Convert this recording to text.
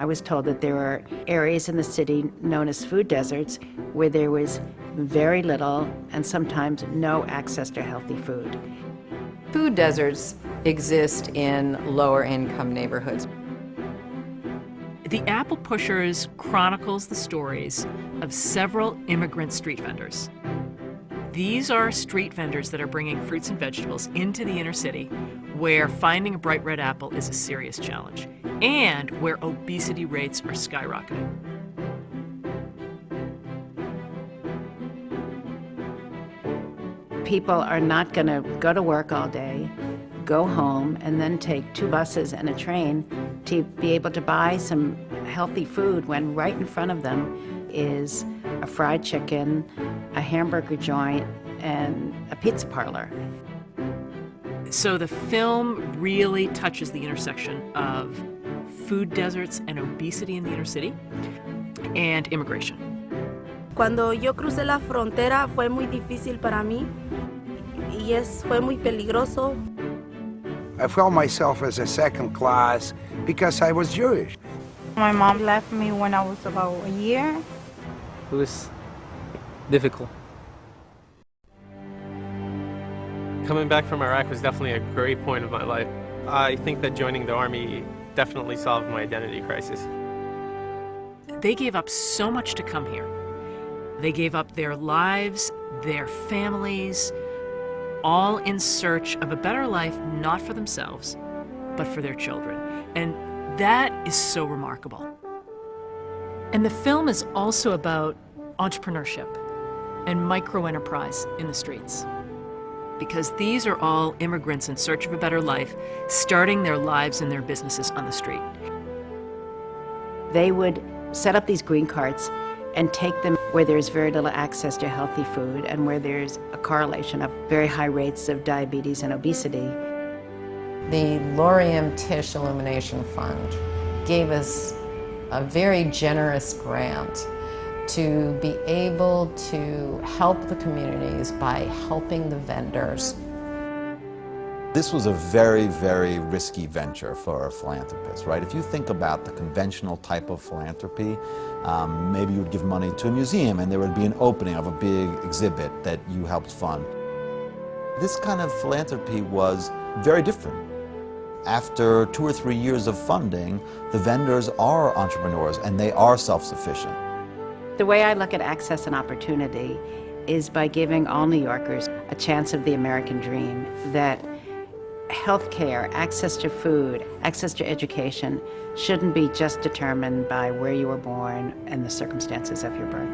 I was told that there were areas in the city known as food deserts where there was very little and sometimes no access to healthy food. Food deserts exist in lower income neighborhoods. The Apple Pushers chronicles the stories of several immigrant street vendors. These are street vendors that are bringing fruits and vegetables into the inner city where finding a bright red apple is a serious challenge and where obesity rates are skyrocketing. People are not going to go to work all day, go home, and then take 2 buses and a train to be able to buy some healthy food when right in front of them is a fried chicken, a hamburger joint, and a pizza parlor. So the film really touches the intersection of food deserts and obesity in the inner city and immigration. Cuando yo crucé la frontera fue muy difícil para mí y fue muy peligroso. I felt myself as a second class because I was Jewish. My mom left me when I was about a year. It was difficult. Coming back from Iraq was definitely a great point of my life. I think that joining the Army definitely solved my identity crisis. They gave up so much to come here. They gave up their lives, their families, all in search of a better life, not for themselves, but for their children. And that is so remarkable. And the film is also about entrepreneurship and micro-enterprise in the streets. Because these are all immigrants in search of a better life, starting their lives and their businesses on the street. They would set up these green carts and take them where there's very little access to healthy food and where there's a correlation of very high rates of diabetes and obesity. The Loriam Tisch Illumination Fund gave us a very generous grant to be able to help the communities by helping the vendors. This was a very, very risky venture for a philanthropist, right? If you think about the conventional type of philanthropy, maybe you would give money to a museum and there would be an opening of a big exhibit that you helped fund. This kind of philanthropy was very different. After 2 or 3 years of funding, the vendors are entrepreneurs and they are self-sufficient. The way I look at access and opportunity is by giving all New Yorkers a chance of the American dream, that healthcare, access to food, access to education shouldn't be just determined by where you were born and the circumstances of your birth.